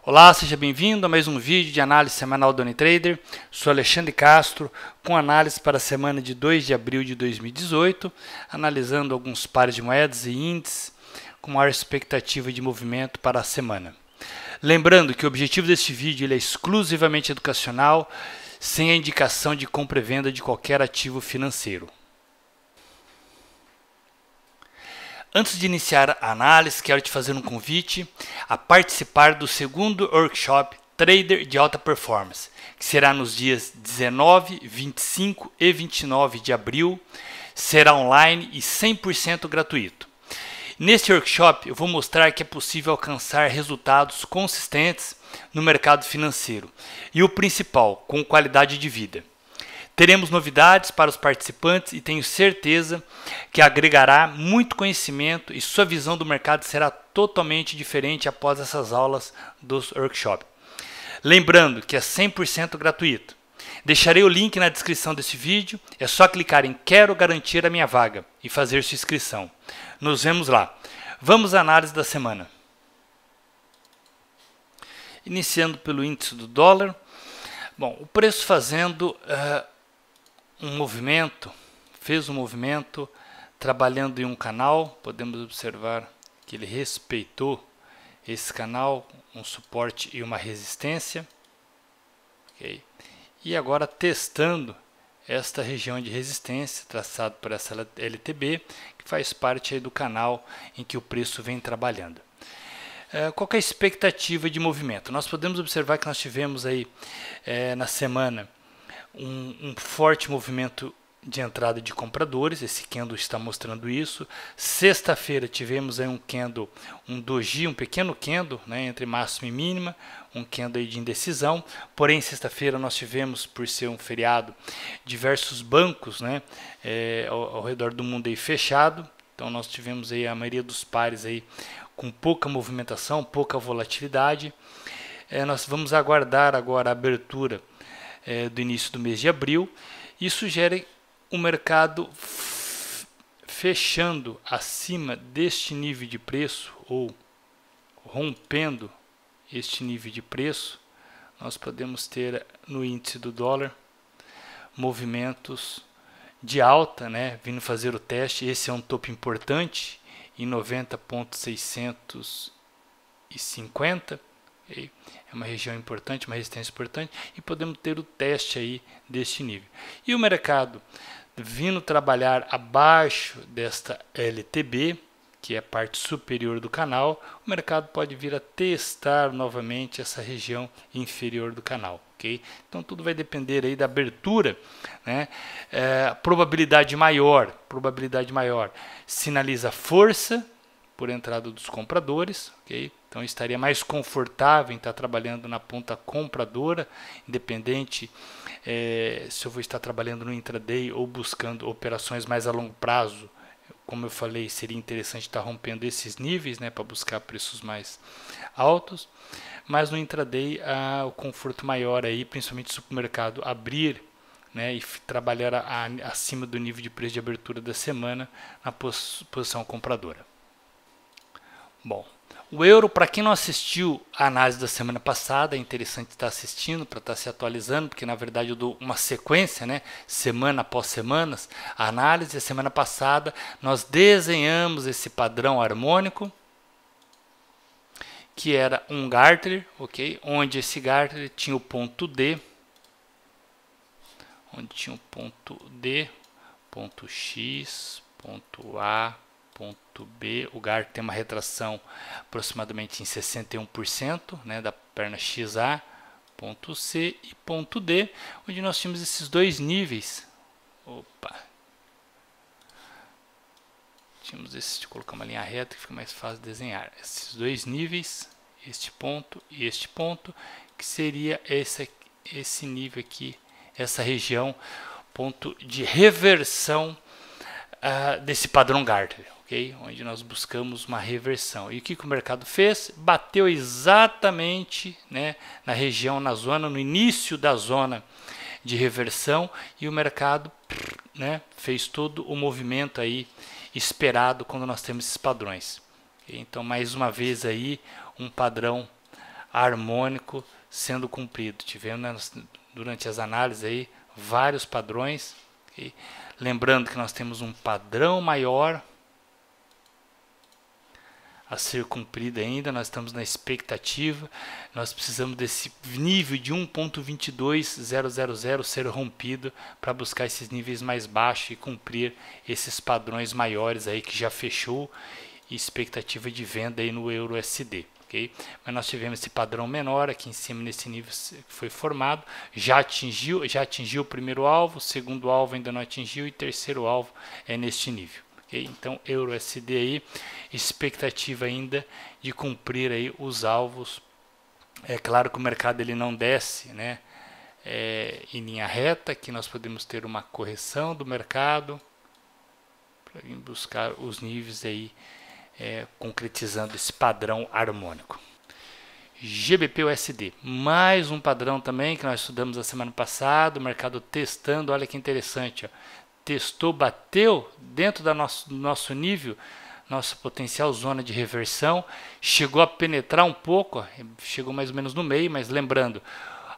Olá, seja bem-vindo a mais um vídeo de análise semanal do Unitrader. Sou Alexandre Castro, com análise para a semana de 2 de abril de 2018, analisando alguns pares de moedas e índices com maior expectativa de movimento para a semana. Lembrando que o objetivo deste vídeo ele é exclusivamente educacional, sem a indicação de compra e venda de qualquer ativo financeiro. Antes de iniciar a análise, quero te fazer um convite a participar do segundo workshop Trader de Alta Performance, que será nos dias 19, 25 e 29 de abril. Será online e 100% gratuito. Neste workshop, eu vou mostrar que é possível alcançar resultados consistentes no mercado financeiro e o principal, com qualidade de vida. Teremos novidades para os participantes e tenho certeza que agregará muito conhecimento e sua visão do mercado será totalmente diferente após essas aulas dos workshops. Lembrando que é 100% gratuito. Deixarei o link na descrição desse vídeo, é só clicar em Quero garantir a minha vaga e fazer sua inscrição. Nos vemos lá. Vamos à análise da semana. Iniciando pelo índice do dólar. Bom, o preço fazendo fez um movimento trabalhando em um canal. Podemos observar que ele respeitou esse canal, um suporte e uma resistência. Okay. E agora testando esta região de resistência traçado por essa LTB, que faz parte aí do canal em que o preço vem trabalhando. Qual que é a expectativa de movimento? Nós podemos observar que nós tivemos aí na semana um forte movimento de entrada de compradores, esse candle está mostrando isso. Sexta-feira tivemos aí um candle, um doji, um pequeno candle, né, entre máxima e mínima, um candle aí de indecisão. Porém, sexta-feira nós tivemos, por ser um feriado, diversos bancos, né, ao redor do mundo aí fechado. Então nós tivemos aí a maioria dos pares aí com pouca movimentação, pouca volatilidade. Nós vamos aguardar agora a abertura do início do mês de abril. Isso sugere o mercado fechando acima deste nível de preço ou rompendo este nível de preço. Nós podemos ter no índice do dólar movimentos de alta, né, vindo fazer o teste. Esse é um topo importante em 90.650. É uma região importante, uma resistência importante, e podemos ter o teste aí deste nível. E o mercado vindo trabalhar abaixo desta LTB, que é a parte superior do canal, o mercado pode vir a testar novamente essa região inferior do canal. Okay? Então tudo vai depender aí da abertura, né? Probabilidade maior sinaliza força por entrada dos compradores, ok? Então estaria mais confortável em estar trabalhando na ponta compradora, independente se eu vou estar trabalhando no intraday ou buscando operações mais a longo prazo. Como eu falei, seria interessante estar rompendo esses níveis, né, para buscar preços mais altos, mas no intraday há o conforto maior aí, principalmente se o mercado abrir, né, e trabalhar acima do nível de preço de abertura da semana na posição compradora. Bom, o euro, para quem não assistiu a análise da semana passada, é interessante estar assistindo para estar se atualizando, porque na verdade eu dou uma sequência, né, semana após semana, a análise. A semana passada nós desenhamos esse padrão harmônico, que era um Gartner, ok? Onde esse Gartner tinha o ponto D, ponto X, ponto A, ponto B. O Gartner tem uma retração aproximadamente em 61%, né, da perna XA, ponto C e ponto D, onde nós tínhamos esses dois níveis. Deixa eu colocar uma linha reta que fica mais fácil de desenhar. Esses dois níveis, este ponto e este ponto, que seria esse nível aqui, essa região, ponto de reversão desse padrão Gartner, okay? Onde nós buscamos uma reversão. E o que o mercado fez? Bateu exatamente, né, na região, no início da zona de reversão, e o mercado, né, fez todo o movimento aí esperado quando nós temos esses padrões. Okay? Então, mais uma vez aí, um padrão harmônico sendo cumprido. Tivemos, né, durante as análises aí, vários padrões. Okay? Lembrando que nós temos um padrão maior a ser cumprido ainda, nós estamos na expectativa, nós precisamos desse nível de 1.22000 ser rompido para buscar esses níveis mais baixos e cumprir esses padrões maiores aí que já fechou e expectativa de venda aí no EURUSD. Okay? Mas nós tivemos esse padrão menor aqui em cima nesse nível que foi formado, já atingiu o primeiro alvo, o segundo alvo ainda não atingiu e o terceiro alvo é neste nível. Okay? Então EURUSD aí, expectativa ainda de cumprir aí os alvos. É claro que o mercado ele não desce, né, em linha reta, que nós podemos ter uma correção do mercado para buscar os níveis aí, concretizando esse padrão harmônico. GBP-USD, mais um padrão também que nós estudamos a semana passada, o mercado testando, olha que interessante, ó. Testou, bateu dentro do nosso nível, nossa potencial zona de reversão, chegou a penetrar um pouco, ó, chegou mais ou menos no meio, mas lembrando,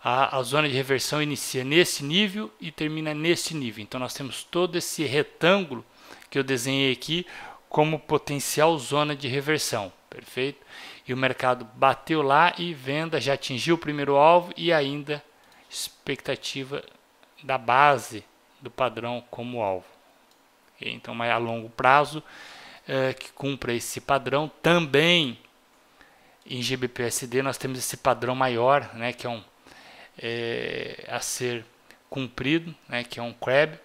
a zona de reversão inicia nesse nível e termina nesse nível, então nós temos todo esse retângulo que eu desenhei aqui como potencial zona de reversão, perfeito? E o mercado bateu lá e venda, já atingiu o primeiro alvo e ainda expectativa da base do padrão como alvo. Okay? Então, a longo prazo, que cumpra esse padrão. Também em GBP-USD nós temos esse padrão maior, né, que é a ser cumprido, né, que é um crab.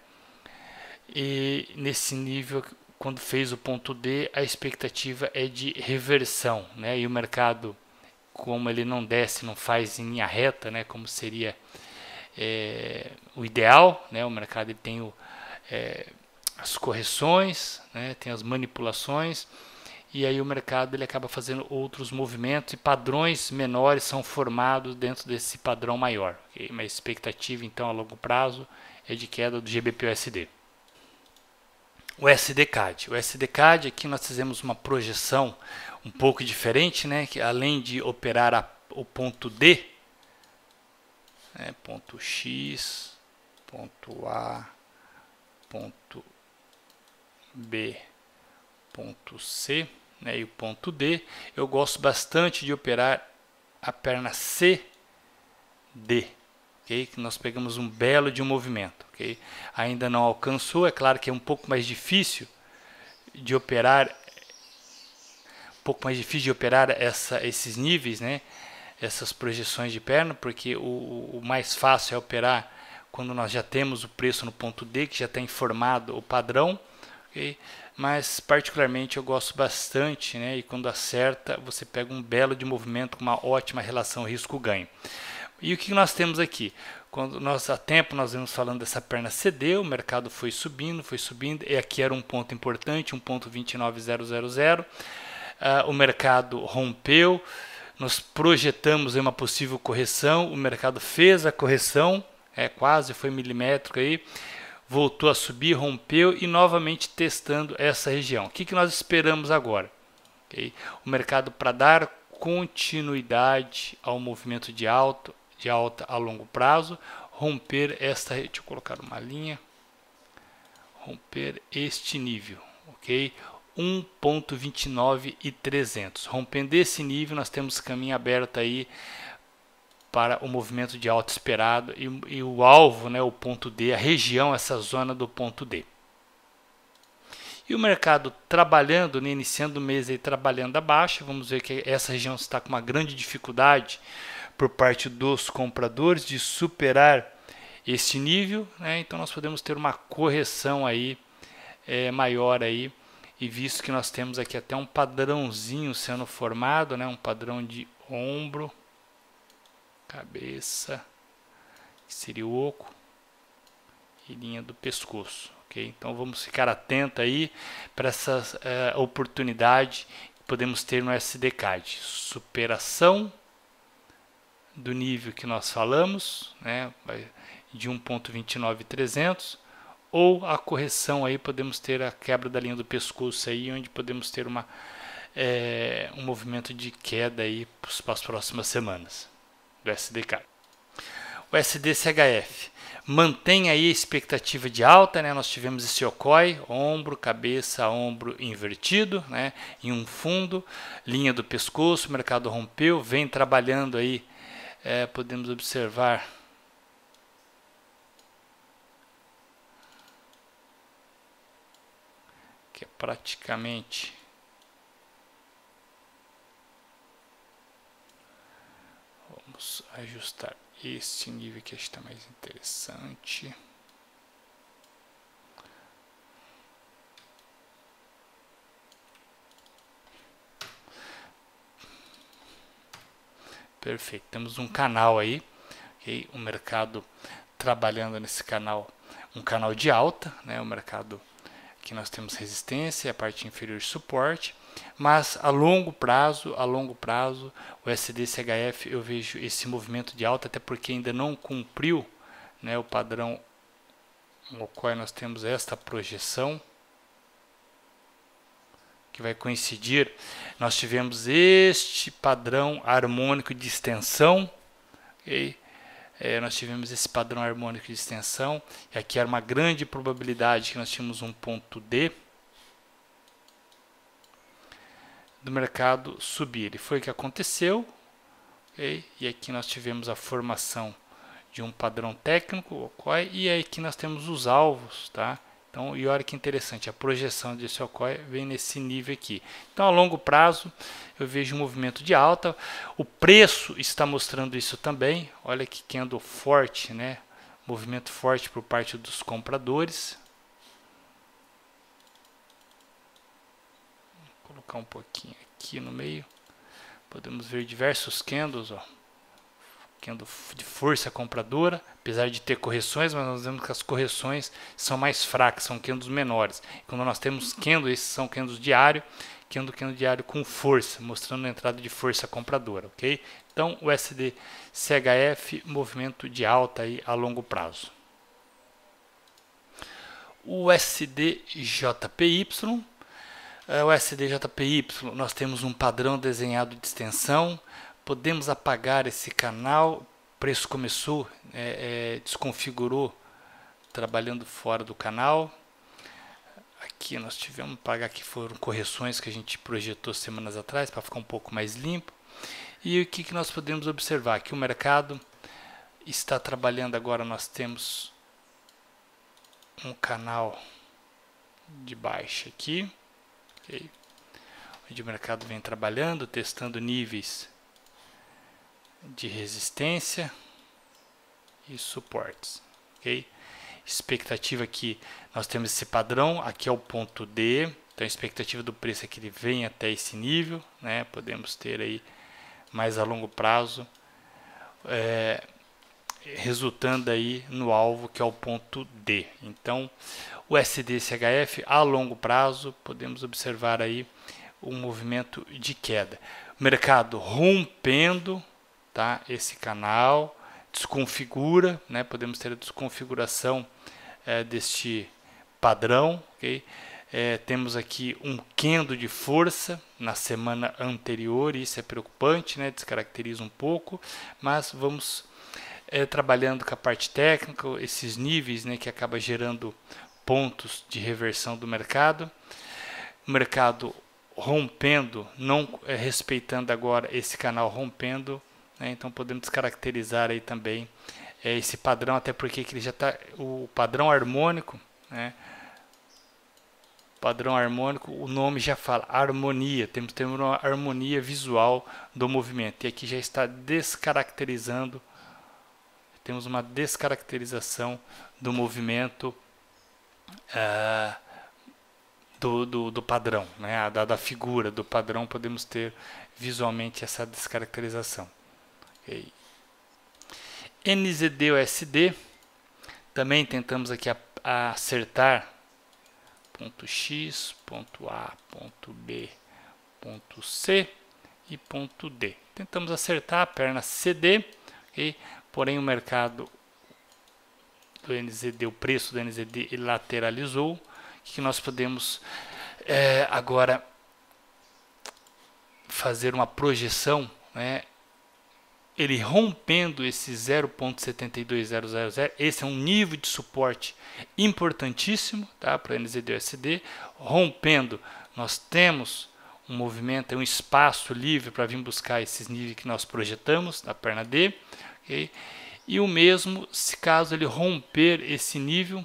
E nesse nível, quando fez o ponto D, a expectativa é de reversão, né, e o mercado, como ele não desce, não faz em linha reta, né, como seria o ideal, né? O mercado ele tem as correções, né? Tem as manipulações, e aí o mercado ele acaba fazendo outros movimentos e padrões menores são formados dentro desse padrão maior. Okay? Uma expectativa então a longo prazo é de queda do GBP-USD. O SDCAD. O SDCAD aqui nós fizemos uma projeção um pouco diferente, né? Que além de operar o ponto D, ponto X, ponto A, ponto B, ponto C, né, e o ponto D, eu gosto bastante de operar a perna CD, okay? Que nós pegamos um belo de um movimento, okay? Ainda não alcançou, é claro que é um pouco mais difícil de operar, esses níveis, né? Essas projeções de perna, porque o mais fácil é operar quando nós já temos o preço no ponto D, que já está informado o padrão, okay? Mas particularmente eu gosto bastante, né? E quando acerta, você pega um belo de movimento com uma ótima relação risco-ganho. E o que nós temos aqui? Quando nós há tempo nós vemos falando dessa perna CD, o mercado foi subindo, e aqui era um ponto importante, 1.29000. O mercado rompeu, nós projetamos uma possível correção, o mercado fez a correção, quase foi milimétrico aí, voltou a subir, rompeu e novamente testando essa região. O que nós esperamos agora? Okay? O mercado, para dar continuidade ao movimento de alta a longo prazo, romper esta, deixa eu colocar uma linha, romper este nível, ok? 1.29300. Rompendo esse nível, nós temos caminho aberto aí para o movimento de alta esperado e o alvo, né, o ponto D, a região, essa zona do ponto D. E o mercado trabalhando, né, iniciando o mês aí trabalhando abaixo, vamos ver que essa região está com uma grande dificuldade por parte dos compradores de superar este nível, né? Então nós podemos ter uma correção aí maior aí. E visto que nós temos aqui até um padrãozinho sendo formado, né? Um padrão de ombro, cabeça, que seria o oco, e linha do pescoço. Okay? Então vamos ficar atento aí para essa oportunidade que podemos ter no SDCAD. Superação do nível que nós falamos, né? De 1.29300. Ou a correção aí, podemos ter a quebra da linha do pescoço aí, onde podemos ter uma um movimento de queda aí para as próximas semanas do SDK. O SDCHF mantém aí a expectativa de alta, né? Nós tivemos esse Okoi, ombro, cabeça, ombro invertido, né? Em um fundo, linha do pescoço, o mercado rompeu, vem trabalhando aí, podemos observar que é praticamente vamos ajustar este nível que está mais interessante. Perfeito, temos um canal aí, okay? O mercado trabalhando nesse canal, um canal de alta, né? O mercado aqui nós temos resistência, a parte inferior de suporte, mas a longo prazo, o SDCHF eu vejo esse movimento de alta, até porque ainda não cumpriu, né, o padrão no qual nós temos esta projeção, que vai coincidir, nós tivemos este padrão harmônico de extensão, okay? Nós tivemos esse padrão harmônico de extensão, e aqui era uma grande probabilidade que nós tínhamos um ponto D do mercado subir. E foi o que aconteceu, okay? E aqui nós tivemos a formação de um padrão técnico, okay? E aí aqui nós temos os alvos, tá? Então, e olha que interessante, a projeção desse Okoi vem nesse nível aqui. Então, a longo prazo, eu vejo um movimento de alta. O preço está mostrando isso também. Olha que candle forte, né? Movimento forte por parte dos compradores. Vou colocar um pouquinho aqui no meio. Podemos ver diversos candles, ó. Candle de força compradora, apesar de ter correções, mas nós vemos que as correções são mais fracas, são candles menores. Quando nós temos candles, esses são candles diário, candle diário com força, mostrando a entrada de força compradora, ok? Então, o SDCHF, movimento de alta aí a longo prazo. O SDJPY, nós temos um padrão desenhado de extensão. Podemos apagar esse canal, o preço começou, desconfigurou, trabalhando fora do canal. Aqui nós tivemos que apagar, que foram correções que a gente projetou semanas atrás, para ficar um pouco mais limpo. E o que nós podemos observar? Que o mercado está trabalhando agora, nós temos um canal de baixa aqui, okay? Onde o mercado vem trabalhando, testando níveis de resistência e suportes, ok? Expectativa aqui, nós temos esse padrão, aqui é o ponto D, então a expectativa do preço é que ele venha até esse nível, né? Podemos ter aí mais a longo prazo, resultando aí no alvo que é o ponto D. Então, o SDCHF a longo prazo, podemos observar aí um movimento de queda. O mercado rompendo, tá? Esse canal desconfigura, né? Podemos ter a desconfiguração deste padrão, ok? Temos aqui um candle de força na semana anterior, isso é preocupante, né? Descaracteriza um pouco, mas vamos trabalhando com a parte técnica, esses níveis, né, que acaba gerando pontos de reversão do mercado. O mercado rompendo, não respeitando agora esse canal rompendo, né? Então podemos descaracterizar aí também esse padrão, até porque ele já está, o padrão harmônico, né? Padrão harmônico, o nome já fala harmonia, temos uma harmonia visual do movimento, e aqui já está descaracterizando, temos uma descaracterização do movimento do padrão, né? Da figura do padrão, podemos ter visualmente essa descaracterização. Okay. NZD-USD, também tentamos aqui acertar ponto X, ponto A, ponto B, ponto C e ponto D. Tentamos acertar a perna CD, okay? Porém o mercado do NZD, o preço do NZD ele lateralizou. O que nós podemos agora fazer uma projeção, né, ele rompendo esse 0.72000, esse é um nível de suporte importantíssimo, tá, para NZD-USD. Rompendo, nós temos um movimento, um espaço livre para vir buscar esses níveis que nós projetamos na perna D, okay? E o mesmo se caso ele romper esse nível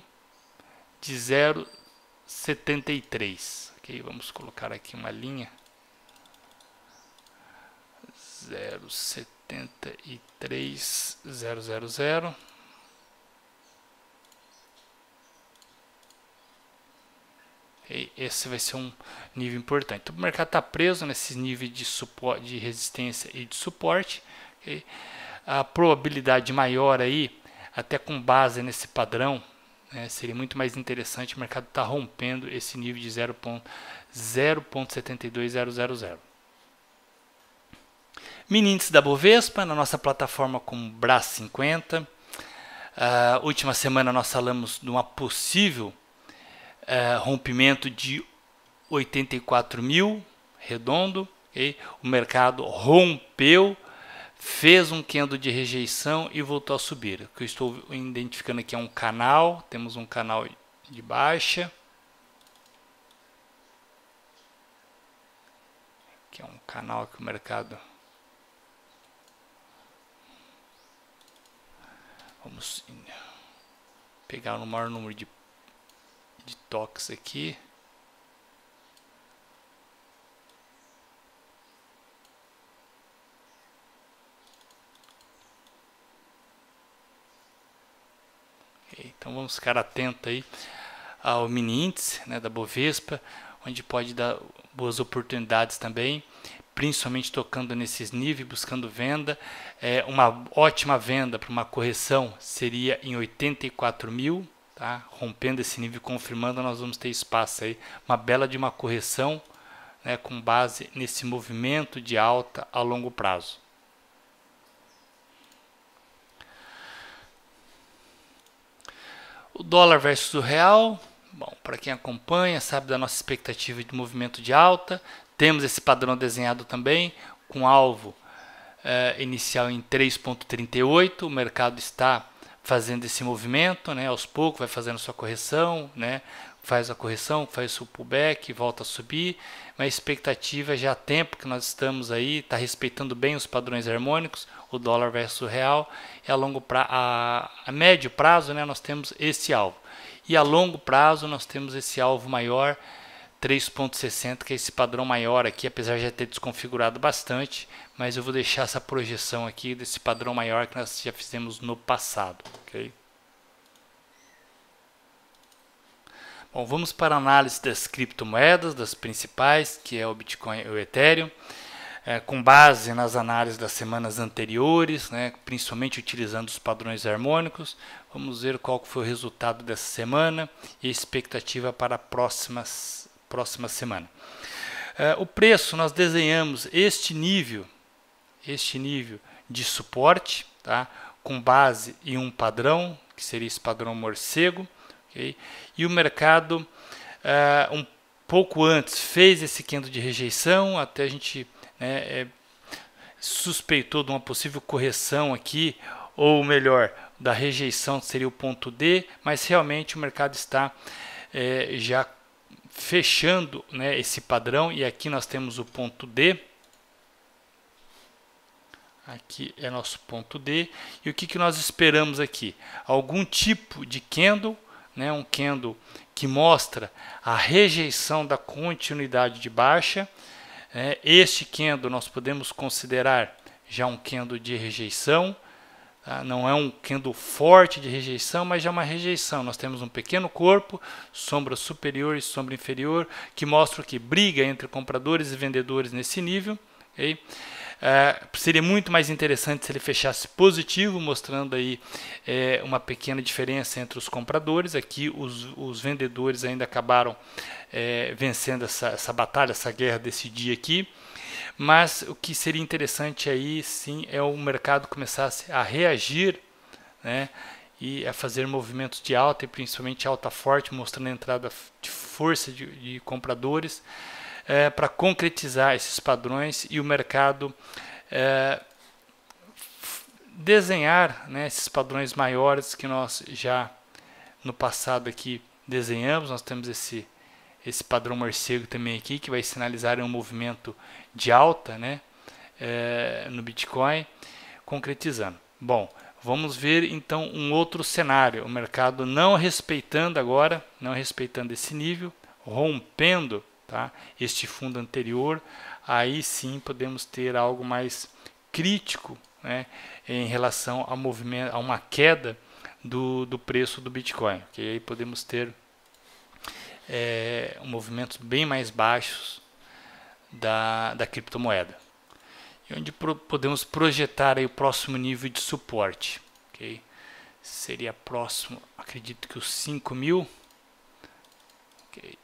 de 0,73, okay? Vamos colocar aqui uma linha 0,73000. E esse vai ser um nível importante. Então, o mercado está preso nesses níveis de suporte, de resistência e de suporte. Okay? A probabilidade maior aí, até com base nesse padrão, né, seria muito mais interessante o mercado estar rompendo esse nível de 0.72000. Mini índice da Bovespa, na nossa plataforma com BRAS 50. Última semana nós falamos de uma possível rompimento de 84.000, redondo. Okay? O mercado rompeu, fez um candle de rejeição e voltou a subir. O que eu estou identificando aqui é um canal, temos um canal de baixa. Aqui é um canal que o mercado... Vamos pegar o maior número de toques aqui. Okay, então vamos ficar atento aí ao mini índice, né, da Bovespa, onde pode dar boas oportunidades também, principalmente tocando nesses níveis, buscando venda. Uma ótima venda para uma correção seria em 84.000, tá? Rompendo esse nível, confirmando, nós vamos ter espaço aí, uma bela de uma correção, né, com base nesse movimento de alta a longo prazo. O dólar versus o real, bom, para quem acompanha sabe da nossa expectativa de movimento de alta. Temos esse padrão desenhado também, com alvo inicial em 3,38. O mercado está fazendo esse movimento, né, aos poucos, vai fazendo sua correção, né, faz a correção, faz o pullback, volta a subir. Mas a expectativa já há tempo que nós estamos aí, está respeitando bem os padrões harmônicos, o dólar versus o real. E a médio prazo, né, nós temos esse alvo. E a longo prazo nós temos esse alvo maior, 3,60, que é esse padrão maior aqui, apesar de já ter desconfigurado bastante, mas eu vou deixar essa projeção aqui desse padrão maior que nós já fizemos no passado. Okay? Bom, vamos para a análise das criptomoedas, das principais, que é o Bitcoin e o Ethereum, com base nas análises das semanas anteriores, né, principalmente utilizando os padrões harmônicos. Vamos ver qual foi o resultado dessa semana e a expectativa para a próxima semana. O preço, nós desenhamos este nível de suporte, tá, com base em um padrão, que seria esse padrão morcego. Okay? E o mercado, um pouco antes, fez esse candle de rejeição, até a gente, né, suspeitou de uma possível correção aqui, ou melhor, da rejeição, que seria o ponto D, mas realmente o mercado está já fechando, né, esse padrão, e aqui nós temos o ponto D. Aqui é nosso ponto D. E o que nós esperamos aqui? Algum tipo de candle, né, um candle que mostra a rejeição da continuidade de baixa. Este candle nós podemos considerar já um candle de rejeição. Tá? Não é um candle forte de rejeição, mas já é uma rejeição. Nós temos um pequeno corpo, sombra superior e sombra inferior, que mostra que briga entre compradores e vendedores nesse nível. Okay? Seria muito mais interessante se ele fechasse positivo, mostrando aí uma pequena diferença entre os compradores. Aqui os vendedores ainda acabaram vencendo essa batalha, essa guerra desse dia aqui. Mas o que seria interessante aí sim é o mercado começasse a reagir, né, e a fazer movimentos de alta, e principalmente alta forte, mostrando a entrada de força de compradores. para concretizar esses padrões e o mercado desenhar, né, esses padrões maiores que nós já no passado aqui desenhamos. Nós temos esse padrão morcego também aqui, que vai sinalizar um movimento de alta, né, no Bitcoin, concretizando. Bom, vamos ver então um outro cenário, o mercado não respeitando agora, não respeitando esse nível, rompendo, tá, este fundo anterior. Aí sim podemos ter algo mais crítico, né, em relação ao movimento, a uma queda do preço do Bitcoin, que aí podemos ter movimentos bem mais baixos da criptomoeda. E onde podemos projetar aí o próximo nível de suporte, okay? Seria próximo, acredito que os 5.000, okay.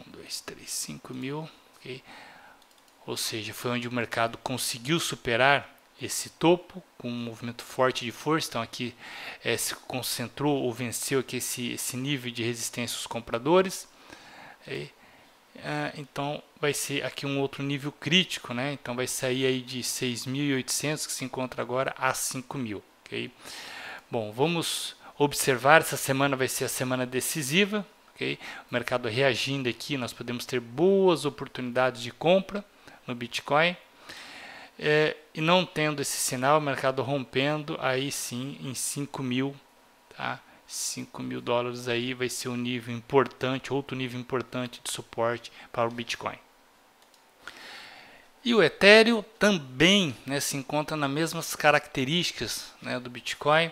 1, 2, 3, 5.000, okay. Ou seja, foi onde o mercado conseguiu superar esse topo com um movimento forte de força. Então aqui se concentrou ou venceu aqui esse nível de resistência dos compradores. Então vai ser aqui um outro nível crítico, né? Então vai sair aí de 6.800 que se encontra agora a 5.000, ok? Bom, vamos observar, essa semana vai ser a semana decisiva, ok? O mercado reagindo aqui, nós podemos ter boas oportunidades de compra no Bitcoin, e não tendo esse sinal, o mercado rompendo, aí sim em 5.000, tá? 5.000 dólares aí vai ser um nível importante, outro nível importante de suporte para o Bitcoin. E o Ethereum também, né, se encontra nas mesmas características, né, do Bitcoin.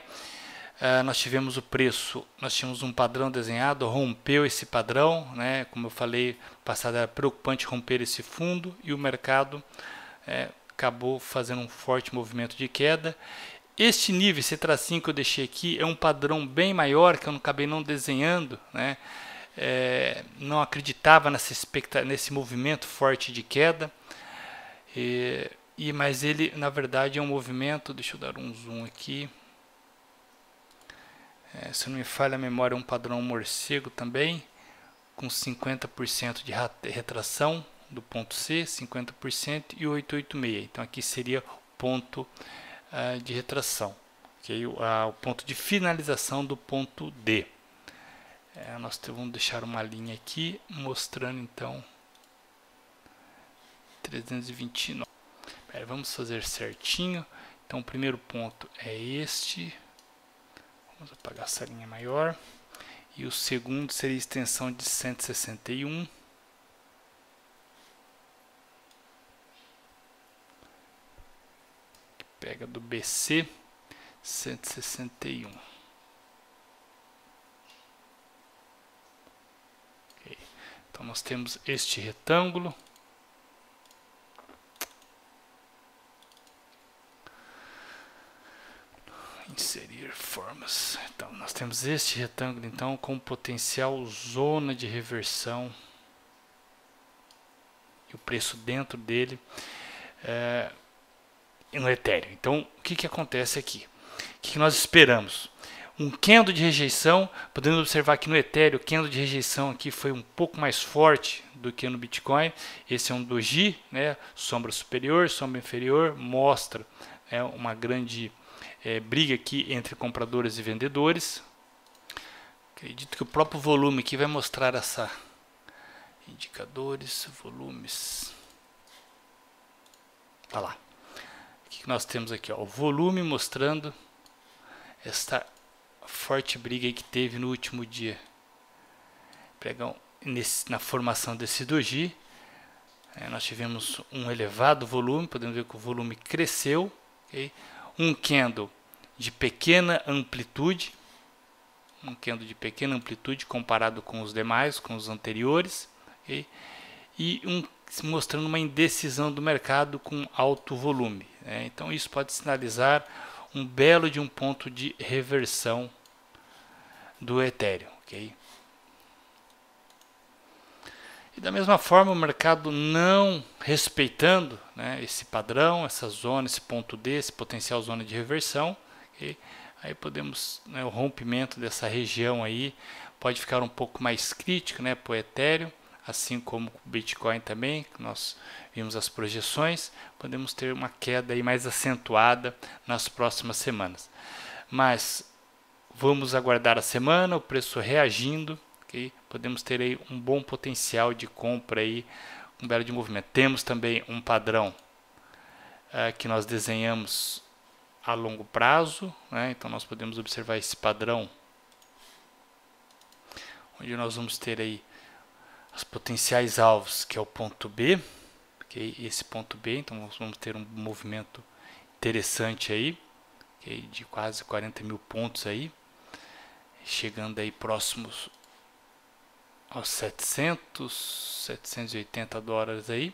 Nós tivemos o preço, nós tínhamos um padrão desenhado, rompeu esse padrão, né, como eu falei, passado era preocupante romper esse fundo, e o mercado acabou fazendo um forte movimento de queda. Este nível, esse tracinho que eu deixei aqui, é um padrão bem maior, que eu acabei não desenhando, né? Não acreditava nesse movimento forte de queda, mas ele na verdade é um movimento, deixa eu dar um zoom aqui, se não me falha a memória, é um padrão morcego também, com 50% de retração do ponto C, 50% e 886, então aqui seria o ponto de retração, okay? O ponto de finalização do ponto D. Nós vamos deixar uma linha aqui mostrando então 329. Vamos fazer certinho. Então o primeiro ponto é este, vamos apagar essa linha maior, e o segundo seria a extensão de 161. Pega do BC 161. Okay. Então nós temos este retângulo. Inserir formas. Então nós temos este retângulo então com potencial zona de reversão. E o preço dentro dele no Ethereum. Então, o que acontece aqui? O que nós esperamos? Um candle de rejeição. Podemos observar que no Ethereum o candle de rejeição aqui foi um pouco mais forte do que no Bitcoin. Esse é um doji, né? Sombra superior, sombra inferior, mostra uma grande briga aqui entre compradores e vendedores. Acredito que o próprio volume aqui vai mostrar essa indicadores, volumes. Tá lá. O que nós temos aqui? O volume mostrando esta forte briga aí que teve no último dia. Pegar na formação desse doji, nós tivemos um elevado volume, podemos ver que o volume cresceu, okay? Um candle de pequena amplitude, comparado com os demais, com os anteriores, okay? E mostrando uma indecisão do mercado com alto volume. Então isso pode sinalizar um belo de um ponto de reversão do Ethereum. Okay? E da mesma forma o mercado não respeitando, né, esse padrão, essa zona, esse ponto D, esse potencial zona de reversão, okay? Aí podemos, o rompimento dessa região aí pode ficar um pouco mais crítico, né, para o Ethereum, assim como o Bitcoin também, que nós vimos as projeções, podemos ter uma queda aí mais acentuada nas próximas semanas. Mas vamos aguardar a semana, o preço reagindo, okay? Podemos ter aí um bom potencial de compra aí, um belo de movimento. Temos também um padrão que nós desenhamos a longo prazo, né? Então nós podemos observar esse padrão, onde nós vamos ter aí os potenciais alvos, que é o ponto B, okay? Esse ponto B, então nós vamos ter um movimento interessante aí, okay? De quase 40 mil pontos aí, chegando aí próximos aos 780 dólares aí,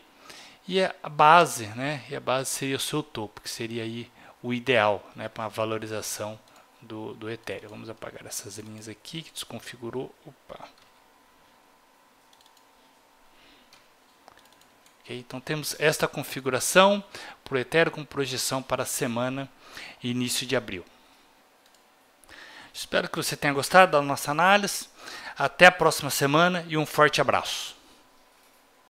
e a base, né? E a base seria o seu topo, que seria aí o ideal, né, para uma valorização do Ethereum. Vamos apagar essas linhas aqui que desconfigurou. Opa. Okay, então temos esta configuração para o Ethereum com projeção para a semana e início de abril. Espero que você tenha gostado da nossa análise. Até a próxima semana e um forte abraço.